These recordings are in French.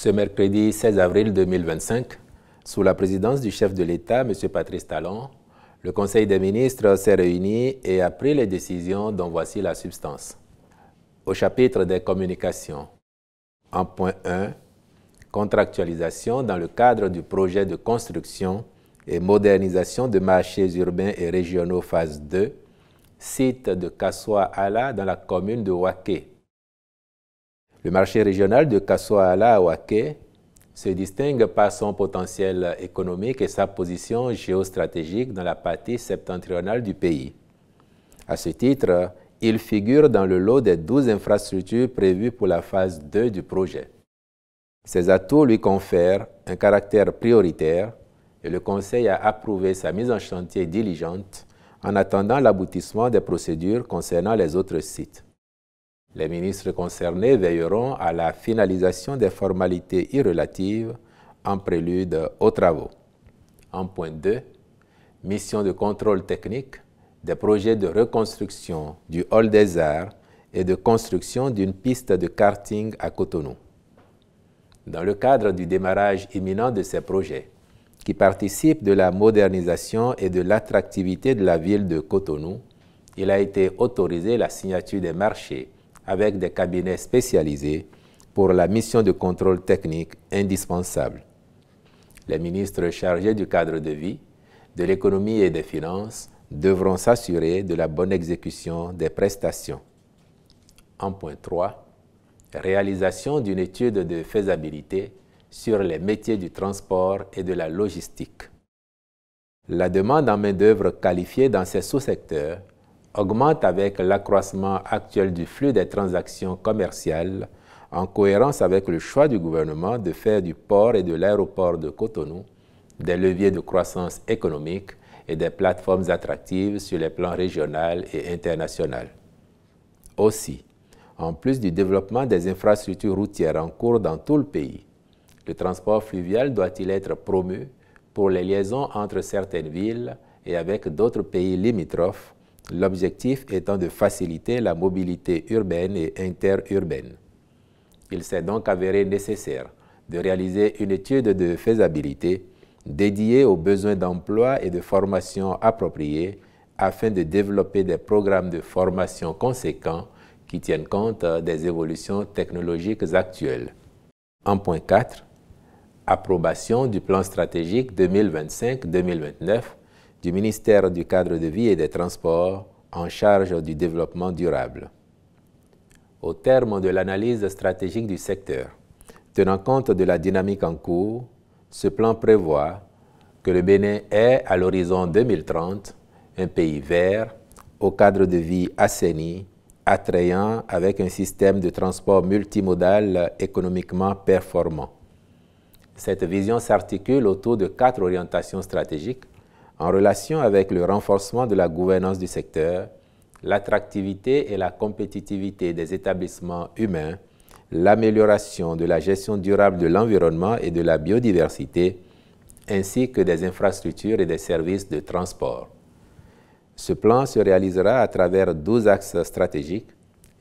Ce mercredi 16 avril 2025, sous la présidence du chef de l'État, M. Patrice Talon, le Conseil des ministres s'est réuni et a pris les décisions dont voici la substance. Au chapitre des communications, en point 1, contractualisation dans le cadre du projet de construction et modernisation de marchés urbains et régionaux phase 2, site de Kassoa-Ala dans la commune de Waké. Le marché régional de Kassoa-Ala à Waké se distingue par son potentiel économique et sa position géostratégique dans la partie septentrionale du pays. À ce titre, il figure dans le lot des 12 infrastructures prévues pour la phase 2 du projet. Ces atouts lui confèrent un caractère prioritaire et le Conseil a approuvé sa mise en chantier diligente en attendant l'aboutissement des procédures concernant les autres sites. Les ministres concernés veilleront à la finalisation des formalités irrelatives en prélude aux travaux. En point 2, mission de contrôle technique des projets de reconstruction du Hall des Arts et de construction d'une piste de karting à Cotonou. Dans le cadre du démarrage imminent de ces projets, qui participent de la modernisation et de l'attractivité de la ville de Cotonou, il a été autorisé la signature des marchés avec des cabinets spécialisés pour la mission de contrôle technique indispensable. Les ministres chargés du cadre de vie, de l'économie et des finances devront s'assurer de la bonne exécution des prestations. En point 3, réalisation d'une étude de faisabilité sur les métiers du transport et de la logistique. La demande en main-d'œuvre qualifiée dans ces sous-secteurs augmente avec l'accroissement actuel du flux des transactions commerciales en cohérence avec le choix du gouvernement de faire du port et de l'aéroport de Cotonou des leviers de croissance économique et des plateformes attractives sur les plans régional et international. Aussi, en plus du développement des infrastructures routières en cours dans tout le pays, le transport fluvial doit-il être promu pour les liaisons entre certaines villes et avec d'autres pays limitrophes, l'objectif étant de faciliter la mobilité urbaine et interurbaine. Il s'est donc avéré nécessaire de réaliser une étude de faisabilité dédiée aux besoins d'emploi et de formation appropriés afin de développer des programmes de formation conséquents qui tiennent compte des évolutions technologiques actuelles. En point 4, approbation du plan stratégique 2025-2029 du ministère du Cadre de vie et des Transports en charge du développement durable. Au terme de l'analyse stratégique du secteur, tenant compte de la dynamique en cours, ce plan prévoit que le Bénin est, à l'horizon 2030, un pays vert, au cadre de vie assaini, attrayant avec un système de transport multimodal économiquement performant. Cette vision s'articule autour de 4 orientations stratégiques en relation avec le renforcement de la gouvernance du secteur, l'attractivité et la compétitivité des établissements humains, l'amélioration de la gestion durable de l'environnement et de la biodiversité, ainsi que des infrastructures et des services de transport. Ce plan se réalisera à travers 12 axes stratégiques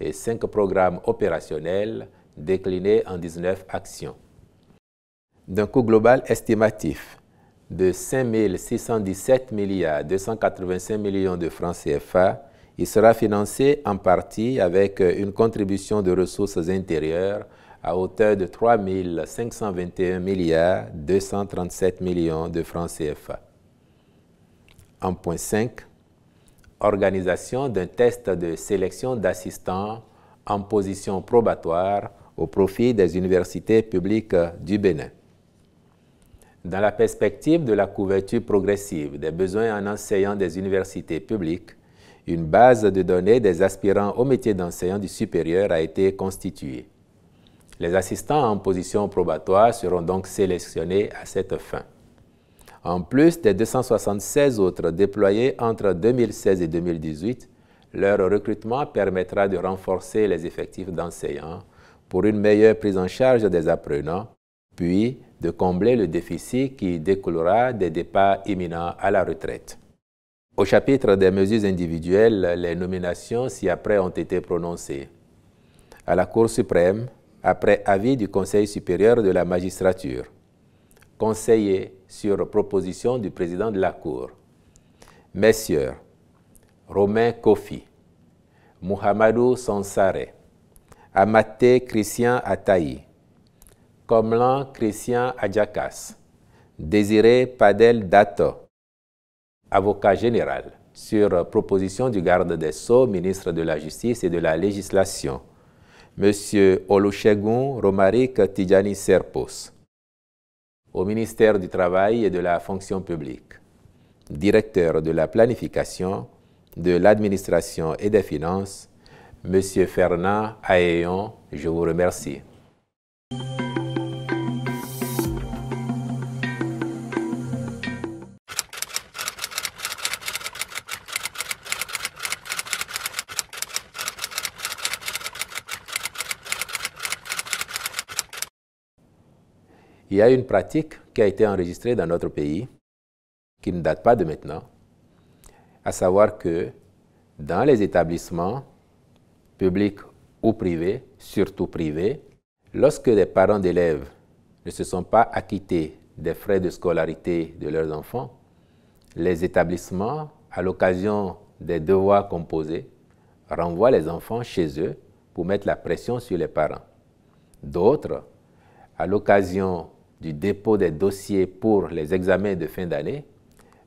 et 5 programmes opérationnels déclinés en 19 actions. D'un coût global estimatif de 5 617 285 millions de francs CFA, il sera financé en partie avec une contribution de ressources intérieures à hauteur de 3 521 237 millions de francs CFA. En point 5, organisation d'un test de sélection d'assistants en position probatoire au profit des universités publiques du Bénin. Dans la perspective de la couverture progressive des besoins en enseignants des universités publiques, une base de données des aspirants au métier d'enseignant du supérieur a été constituée. Les assistants en position probatoire seront donc sélectionnés à cette fin. En plus des 276 autres déployés entre 2016 et 2018, leur recrutement permettra de renforcer les effectifs d'enseignants pour une meilleure prise en charge des apprenants, puis de combler le déficit qui découlera des départs imminents à la retraite. Au chapitre des mesures individuelles, les nominations ci-après ont été prononcées. À la Cour suprême, après avis du Conseil supérieur de la magistrature, conseillé sur proposition du président de la Cour, Messieurs Romain Kofi, Mouhamadou Sansare, Amaté Christian Ataï, Komlan Christian Adjakas, Désiré Padel Dato, avocat général, sur proposition du garde des Sceaux, ministre de la Justice et de la Législation, M. Olusegun Romaric Tidjani Serpos, au ministère du Travail et de la Fonction publique, directeur de la planification, de l'administration et des finances, M. Fernand Aéon, je vous remercie. Il y a une pratique qui a été enregistrée dans notre pays, qui ne date pas de maintenant, à savoir que dans les établissements publics ou privés, surtout privés, lorsque les parents d'élèves ne se sont pas acquittés des frais de scolarité de leurs enfants, les établissements, à l'occasion des devoirs composés, renvoient les enfants chez eux pour mettre la pression sur les parents. D'autres, à l'occasion du dépôt des dossiers pour les examens de fin d'année,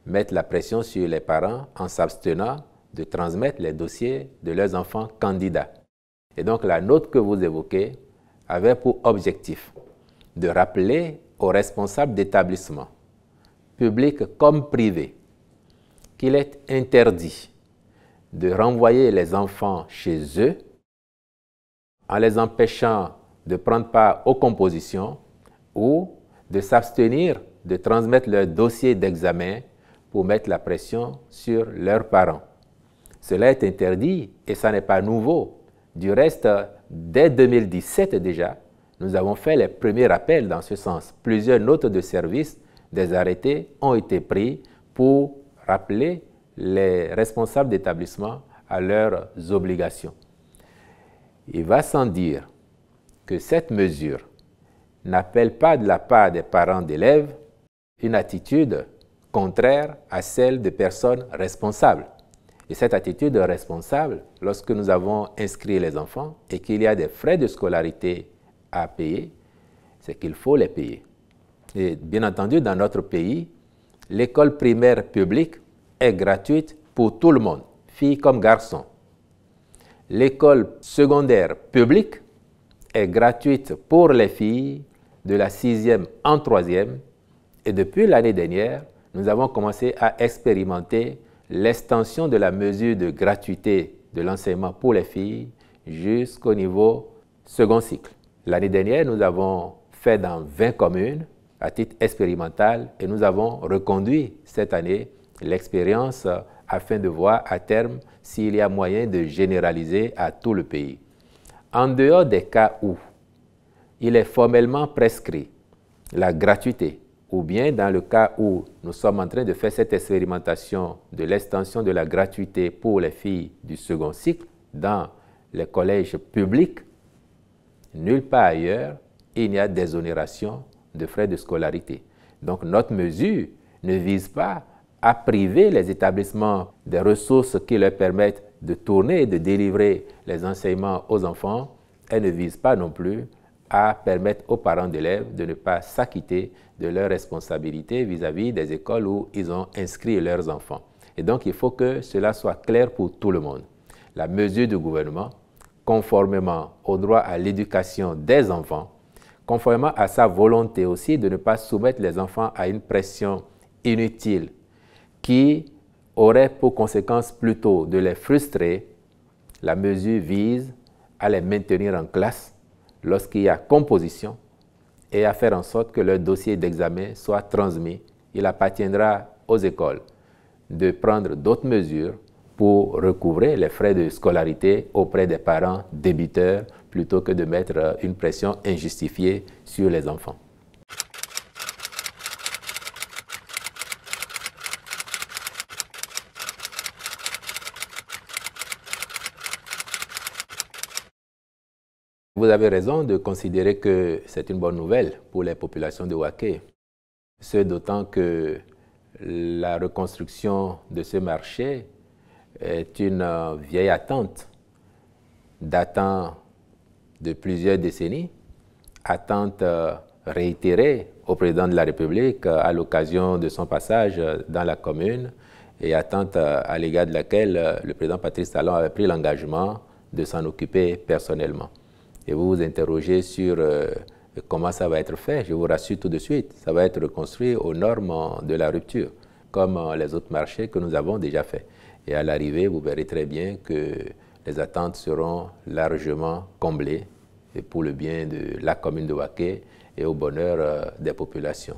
mettent la pression sur les parents en s'abstenant de transmettre les dossiers de leurs enfants candidats. Et donc la note que vous évoquez avait pour objectif de rappeler aux responsables d'établissements, publics comme privés, qu'il est interdit de renvoyer les enfants chez eux en les empêchant de prendre part aux compositions ou de s'abstenir de transmettre leur dossier d'examen pour mettre la pression sur leurs parents. Cela est interdit et ça n'est pas nouveau. Du reste, dès 2017 déjà, nous avons fait les premiers rappels dans ce sens. Plusieurs notes de service, des arrêtés ont été pris pour rappeler les responsables d'établissement à leurs obligations. Il va sans dire que cette mesure n'appelle pas de la part des parents d'élèves une attitude contraire à celle des personnes responsables. Et cette attitude responsable, lorsque nous avons inscrit les enfants et qu'il y a des frais de scolarité à payer, c'est qu'il faut les payer. Et bien entendu, dans notre pays, l'école primaire publique est gratuite pour tout le monde, filles comme garçons. L'école secondaire publique est gratuite pour les filles de la 6e en 3e. Et depuis l'année dernière, nous avons commencé à expérimenter l'extension de la mesure de gratuité de l'enseignement pour les filles jusqu'au niveau second cycle. L'année dernière, nous avons fait dans 20 communes à titre expérimental et nous avons reconduit cette année l'expérience afin de voir à terme s'il y a moyen de généraliser à tout le pays. En dehors des cas où il est formellement prescrit la gratuité, ou bien dans le cas où nous sommes en train de faire cette expérimentation de l'extension de la gratuité pour les filles du second cycle dans les collèges publics, nulle part ailleurs, il n'y a d'exonération de frais de scolarité. Donc notre mesure ne vise pas à priver les établissements des ressources qui leur permettent de tourner et de délivrer les enseignements aux enfants. Elle ne vise pas non plus à permettre aux parents d'élèves de ne pas s'acquitter de leurs responsabilités vis-à-vis des écoles où ils ont inscrit leurs enfants. Et donc, il faut que cela soit clair pour tout le monde. La mesure du gouvernement, conformément au droit à l'éducation des enfants, conformément à sa volonté aussi de ne pas soumettre les enfants à une pression inutile qui aurait pour conséquence plutôt de les frustrer, la mesure vise à les maintenir en classe lorsqu'il y a composition et à faire en sorte que leur dossier d'examen soit transmis. Il appartiendra aux écoles de prendre d'autres mesures pour recouvrer les frais de scolarité auprès des parents débiteurs plutôt que de mettre une pression injustifiée sur les enfants. Vous avez raison de considérer que c'est une bonne nouvelle pour les populations de Waké. Ce d'autant que la reconstruction de ce marché est une vieille attente datant de plusieurs décennies, attente réitérée au président de la République à l'occasion de son passage dans la commune et attente à l'égard de laquelle le président Patrice Talon avait pris l'engagement de s'en occuper personnellement. Et vous vous interrogez sur comment ça va être fait. Je vous rassure tout de suite, ça va être reconstruit aux normes de la rupture, comme les autres marchés que nous avons déjà faits. Et à l'arrivée, vous verrez très bien que les attentes seront largement comblées et pour le bien de la commune de Waké et au bonheur des populations.